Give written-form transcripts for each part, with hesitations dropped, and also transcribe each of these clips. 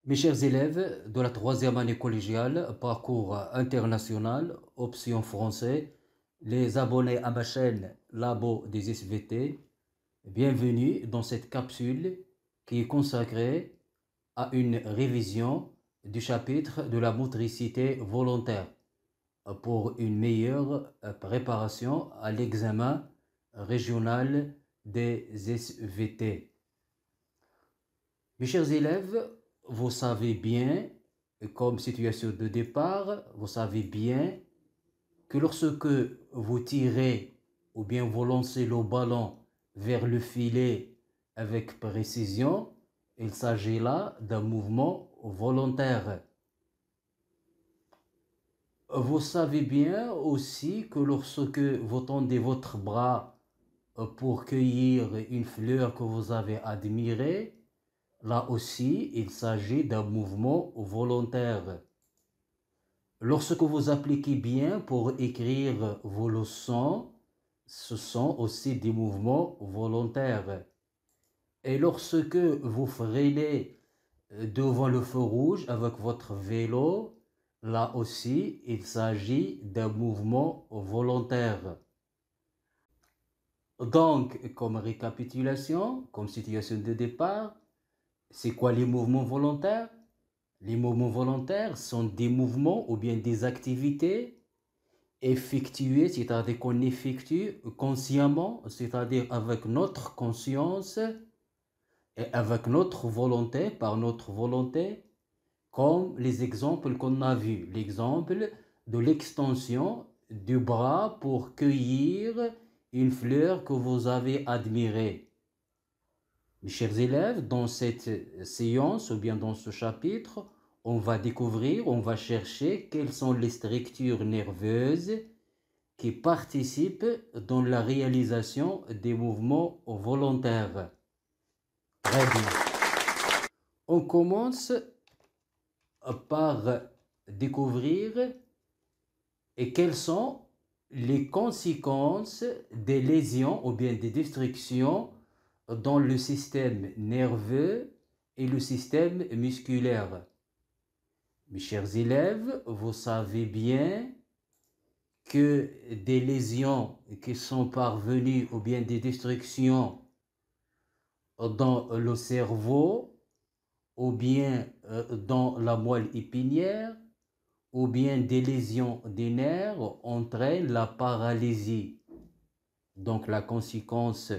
Mes chers élèves de la troisième année collégiale, parcours international, option français, les abonnés à ma chaîne Labo des SVT, bienvenue dans cette capsule qui est consacrée à une révision du chapitre de la motricité volontaire pour une meilleure préparation à l'examen régional des SVT. Mes chers élèves, vous savez bien, comme situation de départ, vous savez bien que lorsque vous tirez ou bien vous lancez le ballon vers le filet avec précision, il s'agit là d'un mouvement volontaire. Vous savez bien aussi que lorsque vous tendez votre bras pour cueillir une fleur que vous avez admirée, là aussi, il s'agit d'un mouvement volontaire. Lorsque vous appliquez bien pour écrire vos leçons, ce sont aussi des mouvements volontaires. Et lorsque vous freinez devant le feu rouge avec votre vélo, là aussi, il s'agit d'un mouvement volontaire. Donc, comme récapitulation, comme situation de départ, c'est quoi les mouvements volontaires? Les mouvements volontaires sont des mouvements ou bien des activités effectuées, c'est-à-dire qu'on effectue consciemment, c'est-à-dire avec notre conscience et avec notre volonté, par notre volonté, comme les exemples qu'on a vus. L'exemple de l'extension du bras pour cueillir une fleur que vous avez admirée. Mes chers élèves, dans cette séance ou bien dans ce chapitre, on va découvrir, on va chercher quelles sont les structures nerveuses qui participent dans la réalisation des mouvements volontaires. Très bien. On commence par découvrir quelles sont les conséquences des lésions ou bien des destructions dans le système nerveux et le système musculaire. Mes chers élèves, vous savez bien que des lésions qui sont parvenues ou bien des destructions dans le cerveau ou bien dans la moelle épinière ou bien des lésions des nerfs entraînent la paralysie. Donc la conséquence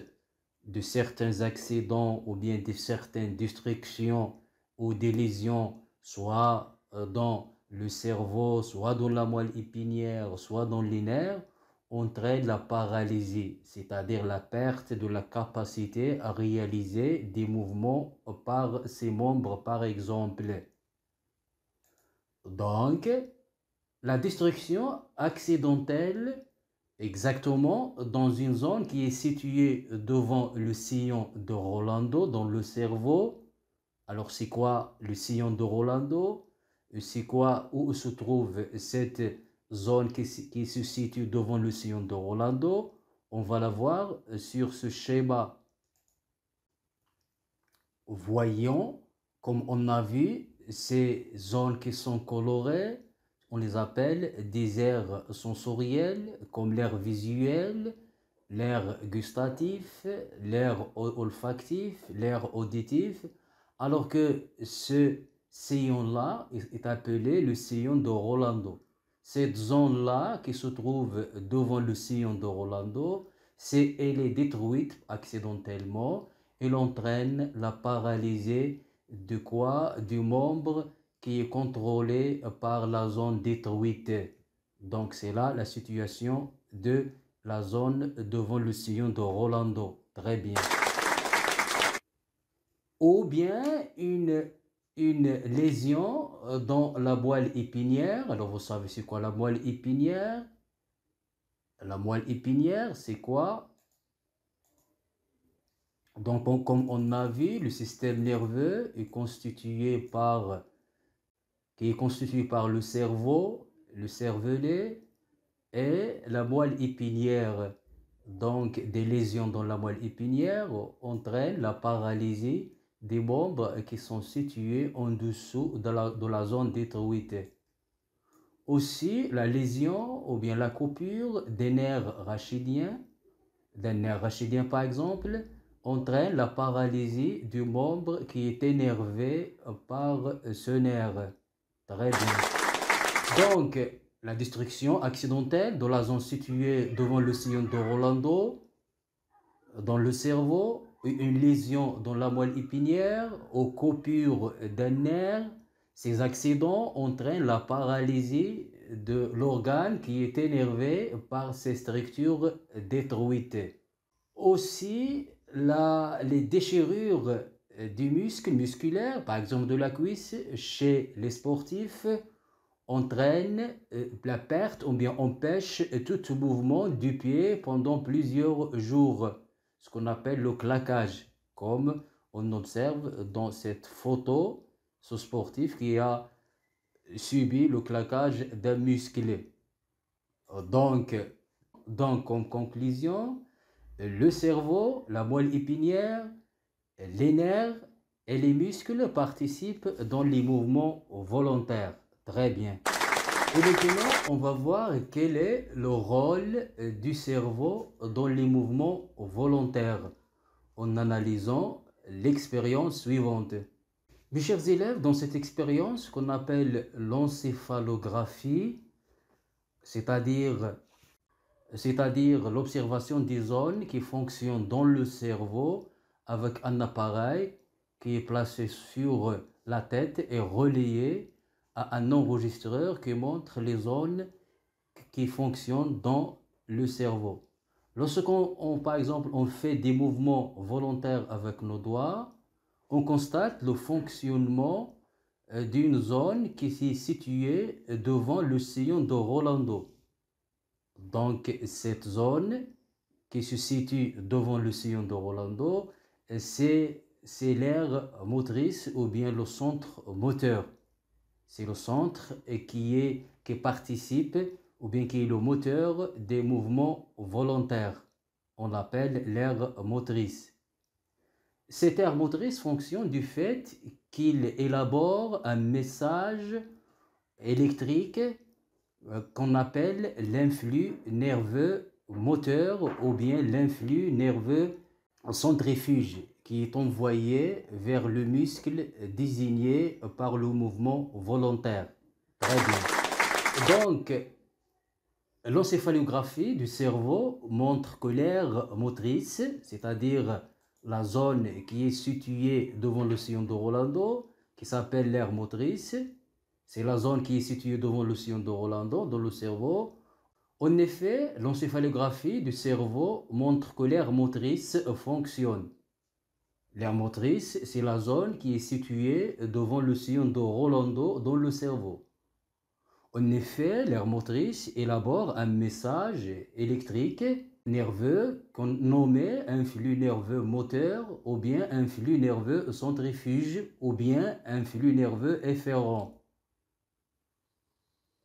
de certains accidents ou bien de certaines destructions ou des lésions, soit dans le cerveau, soit dans la moelle épinière, soit dans les nerfs, entraîne la paralysie, c'est-à-dire la perte de la capacité à réaliser des mouvements par ses membres, par exemple. Donc, la destruction accidentelle, exactement dans une zone qui est située devant le sillon de Rolando, dans le cerveau. Alors, c'est quoi le sillon de Rolando? C'est quoi, où se trouve cette zone qui se situe devant le sillon de Rolando? On va la voir sur ce schéma. Voyons, comme on a vu, ces zones qui sont colorées, on les appelle des aires sensorielles, comme l'aire visuelle, l'aire gustatif, l'aire olfactif, l'aire auditif, alors que ce sillon-là est appelé le sillon de Rolando. Cette zone-là qui se trouve devant le sillon de Rolando, elle est détruite accidentellement. Elle entraîne la paralysie de quoi? Du membre qui est contrôlé par la zone détruite. Donc c'est là la situation de la zone devant le sillon de Rolando. Très bien. Ou bien une lésion dans la moelle épinière. Alors vous savez c'est quoi la moelle épinière? La moelle épinière, c'est quoi? Donc, comme on a vu, le système nerveux est qui est constitué par le cerveau, le cervelet et la moelle épinière. Donc, des lésions dans la moelle épinière entraînent la paralysie des membres qui sont situés en dessous de la zone détruite. Aussi, la lésion ou bien la coupure des nerfs rachidiens, d'un nerf rachidien par exemple, entraîne la paralysie du membre qui est énervé par ce nerf. Très bien. Donc, la destruction accidentelle de la zone située devant le sillon de Rolando, dans le cerveau, une lésion dans la moelle épinière, aux coupures d'un nerf, ces accidents entraînent la paralysie de l'organe qui est énervé par ces structures détruites. Aussi, les déchirures du muscle musculaire, par exemple de la cuisse, chez les sportifs, entraînent la perte ou bien empêche tout mouvement du pied pendant plusieurs jours, ce qu'on appelle le claquage, comme on observe dans cette photo, ce sportif qui a subi le claquage d'un muscle. Donc, en conclusion, le cerveau, la moelle épinière, les nerfs et les muscles participent dans les mouvements volontaires. Très bien. Et maintenant, on va voir quel est le rôle du cerveau dans les mouvements volontaires en analysant l'expérience suivante. Mes chers élèves, dans cette expérience qu'on appelle l'encéphalographie, c'est-à-dire l'observation des zones qui fonctionnent dans le cerveau avec un appareil qui est placé sur la tête et relié à un enregistreur qui montre les zones qui fonctionnent dans le cerveau. Lorsqu'on, par exemple, on fait des mouvements volontaires avec nos doigts, on constate le fonctionnement d'une zone qui est située devant le sillon de Rolando. Donc, cette zone qui se situe devant le sillon de Rolando, c'est l'aire motrice ou bien le centre moteur. C'est le centre qui participe ou bien qui est le moteur des mouvements volontaires. On l'appelle l'aire motrice. Cette aire motrice fonctionne du fait qu'il élabore un message électrique qu'on appelle l'influx nerveux moteur ou bien l'influx nerveux centrifuge qui est envoyé vers le muscle désigné par le mouvement volontaire. Très bien. Donc, l'encéphalographie du cerveau montre que l'aire motrice, c'est-à-dire la zone qui est située devant le sillon de Rolando, qui s'appelle l'aire motrice, c'est la zone qui est située devant le sillon de Rolando, dans le cerveau. En effet, l'encéphalographie du cerveau montre que l'aire motrice fonctionne. L'aire motrice, c'est la zone qui est située devant le sillon de Rolando dans le cerveau. En effet, l'aire motrice élabore un message électrique nerveux qu'on nommait un flux nerveux moteur ou bien un flux nerveux centrifuge ou bien un flux nerveux efférent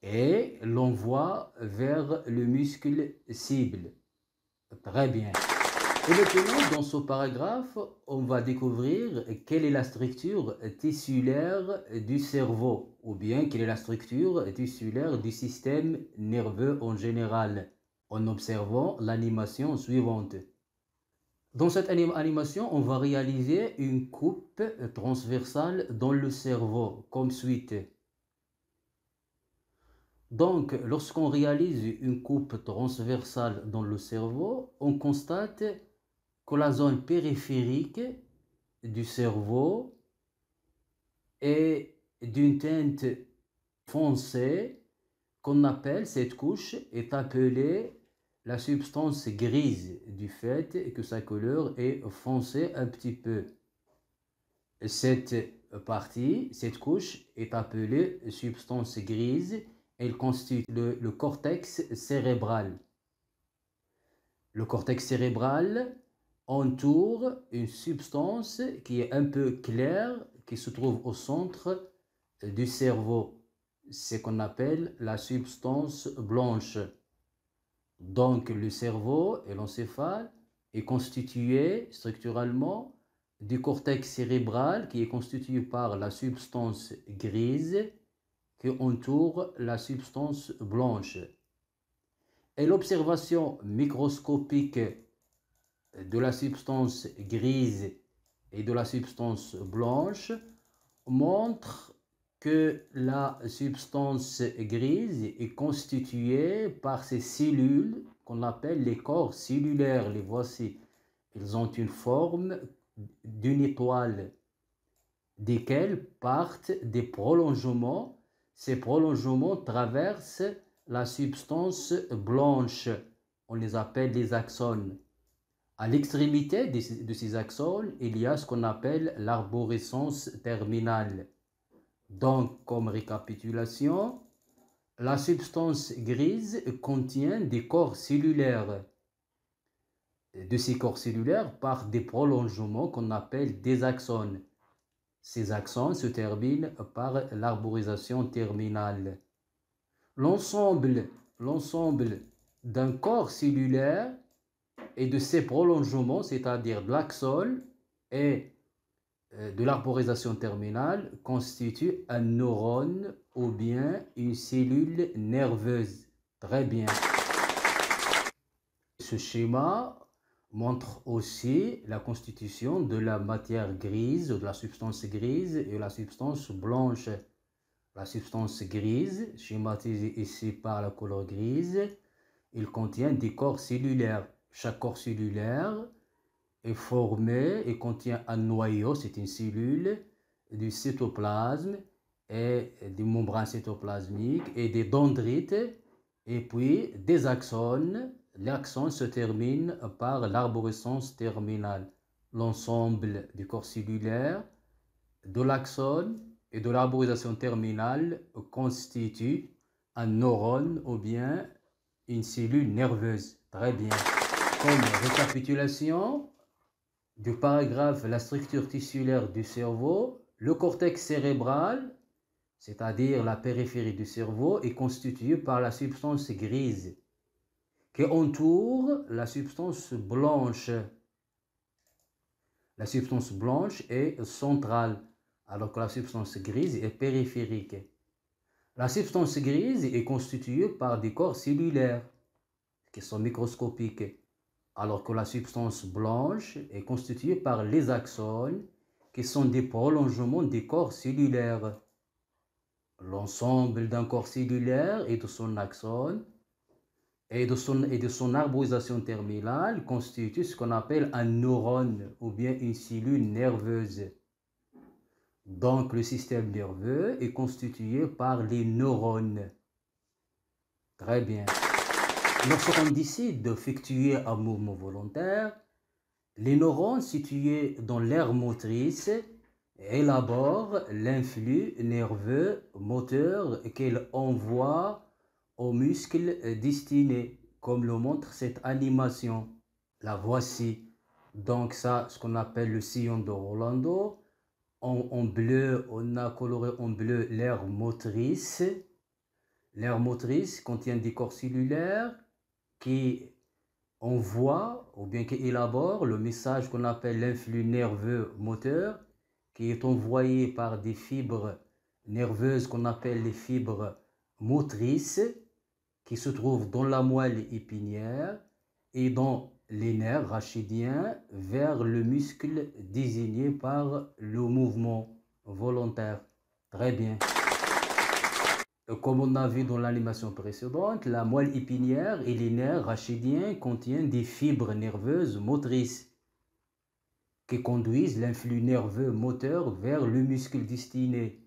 et l'envoie vers le muscle cible. Très bien. Et maintenant, dans ce paragraphe, on va découvrir quelle est la structure tissulaire du cerveau, ou bien quelle est la structure tissulaire du système nerveux en général, en observant l'animation suivante. Dans cette animation, on va réaliser une coupe transversale dans le cerveau, comme suite. Donc, lorsqu'on réalise une coupe transversale dans le cerveau, on constate que la zone périphérique du cerveau est d'une teinte foncée qu'on appelle, cette couche est appelée la substance grise du fait que sa couleur est foncée un petit peu. Cette partie, cette couche est appelée substance grise. Elle constitue le cortex cérébral. Le cortex cérébral entoure une substance qui est un peu claire, qui se trouve au centre du cerveau. C'est ce qu'on appelle la substance blanche. Donc le cerveau et l'encéphale est constitué structurellement du cortex cérébral qui est constitué par la substance grise qui entoure la substance blanche. Et l'observation microscopique de la substance grise et de la substance blanche montre que la substance grise est constituée par ces cellules qu'on appelle les corps cellulaires. Les voici. Ils ont une forme d'une étoile, desquels partent des prolongements. Ces prolongements traversent la substance blanche. On les appelle les axones. À l'extrémité de ces axones, il y a ce qu'on appelle l'arborescence terminale. Donc, comme récapitulation, la substance grise contient des corps cellulaires. De ces corps cellulaires partent des prolongements qu'on appelle des axones. Ces axones se terminent par l'arborisation terminale. L'ensemble d'un corps cellulaire et de ses prolongements, c'est-à-dire de l'axone et de l'arborisation terminale, constitue un neurone ou bien une cellule nerveuse. Très bien. Ce schéma montre aussi la constitution de la matière grise, de la substance grise et la substance blanche. La substance grise, schématisée ici par la couleur grise, il contient des corps cellulaires. Chaque corps cellulaire est formé et contient un noyau, c'est une cellule, du cytoplasme et des membranes cytoplasmiques et des dendrites et puis des axones. L'axone se termine par l'arborescence terminale. L'ensemble du corps cellulaire, de l'axone et de l'arborisation terminale constitue un neurone ou bien une cellule nerveuse. Très bien. Comme récapitulation du paragraphe la structure tissulaire du cerveau, le cortex cérébral, c'est-à-dire la périphérie du cerveau, est constitué par la substance grise qui entoure la substance blanche. La substance blanche est centrale, alors que la substance grise est périphérique. La substance grise est constituée par des corps cellulaires qui sont microscopiques, alors que la substance blanche est constituée par les axones qui sont des prolongements des corps cellulaires. L'ensemble d'un corps cellulaire et de son axone et de son arborisation terminale constitue ce qu'on appelle un neurone ou bien une cellule nerveuse. Donc le système nerveux est constitué par les neurones. Très bien. Lorsqu'on décide d'effectuer un mouvement volontaire, les neurones situés dans l'aire motrice élaborent l'influx nerveux moteur qu'ils envoient aux muscles destinés, comme le montre cette animation. La voici. Donc ça, ce qu'on appelle le sillon de Rolando. En bleu, on a coloré en bleu l'aire motrice. L'aire motrice contient des corps cellulaires qui envoient ou bien qui élaborent le message qu'on appelle l'influx nerveux moteur, qui est envoyé par des fibres nerveuses qu'on appelle les fibres motrices, qui se trouvent dans la moelle épinière et dans les nerfs rachidiens vers le muscle désigné par le mouvement volontaire. Très bien. Comme on a vu dans l'animation précédente, la moelle épinière et les nerfs rachidiens contiennent des fibres nerveuses motrices qui conduisent l'influx nerveux moteur vers le muscle destiné.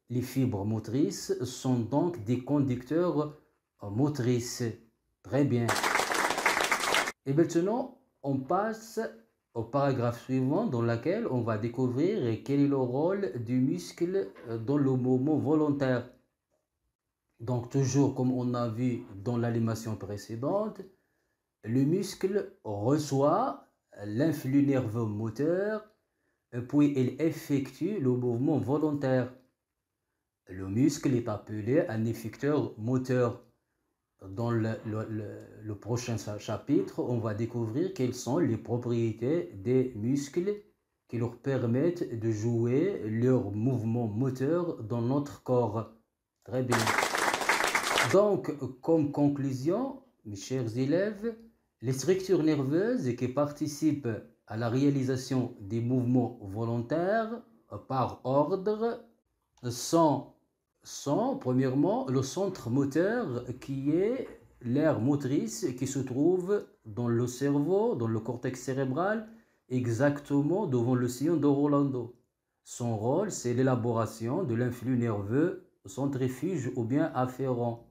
Les fibres motrices sont donc des conducteurs motrices. Très bien. Et maintenant, on passe au paragraphe suivant dans lequel on va découvrir quel est le rôle du muscle dans le mouvement volontaire. Donc toujours comme on a vu dans l'animation précédente, le muscle reçoit l'influx nerveux moteur puis il effectue le mouvement volontaire. Le muscle est appelé un effecteur moteur. Dans le prochain chapitre, on va découvrir quelles sont les propriétés des muscles qui leur permettent de jouer leurs mouvements moteurs dans notre corps. Très bien. Donc, comme conclusion, mes chers élèves, les structures nerveuses qui participent à la réalisation des mouvements volontaires par ordre sont premièrement le centre moteur qui est l'aire motrice qui se trouve dans le cerveau, dans le cortex cérébral, exactement devant le sillon de Rolando. Son rôle, c'est l'élaboration de l'influx nerveux centrifuge ou bien afférent.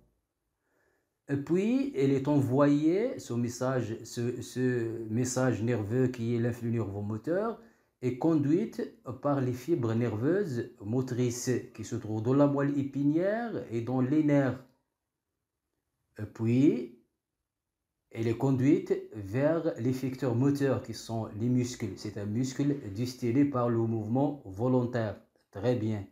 Et puis, il est envoyé, ce message nerveux qui est l'influx nervomoteur, est conduite par les fibres nerveuses motrices qui se trouvent dans la moelle épinière et dans les nerfs. Et puis, elle est conduite vers l'effecteur moteur qui sont les muscles. C'est un muscle distillé par le mouvement volontaire. Très bien.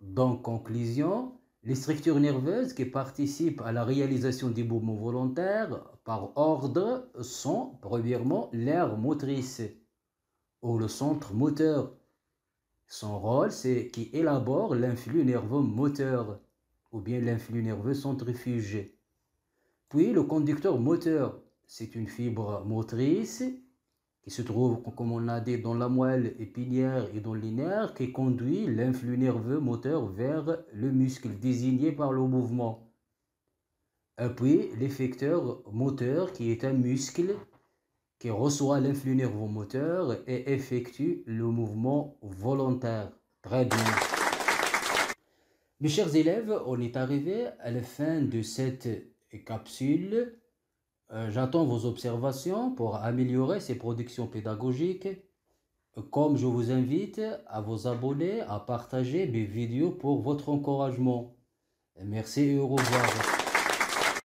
Donc, conclusion, les structures nerveuses qui participent à la réalisation des mouvements volontaires par ordre sont, premièrement, l'aire motrice ou le centre moteur. Son rôle, c'est qui élabore l'influx nerveux moteur ou bien l'influx nerveux centrifuge. Puis le conducteur moteur, c'est une fibre motrice qui se trouve, comme on l'a dit, dans la moelle épinière et dans les nerfs, qui conduit l'influx nerveux moteur vers le muscle désigné par le mouvement. Et puis l'effecteur moteur, qui est un muscle qui reçoit l'influx nerveux moteur et effectue le mouvement volontaire. Très bien. Mes chers élèves, on est arrivé à la fin de cette capsule. J'attends vos observations pour améliorer ces productions pédagogiques. Comme je vous invite à vous abonner, à partager mes vidéos pour votre encouragement. Merci et au revoir.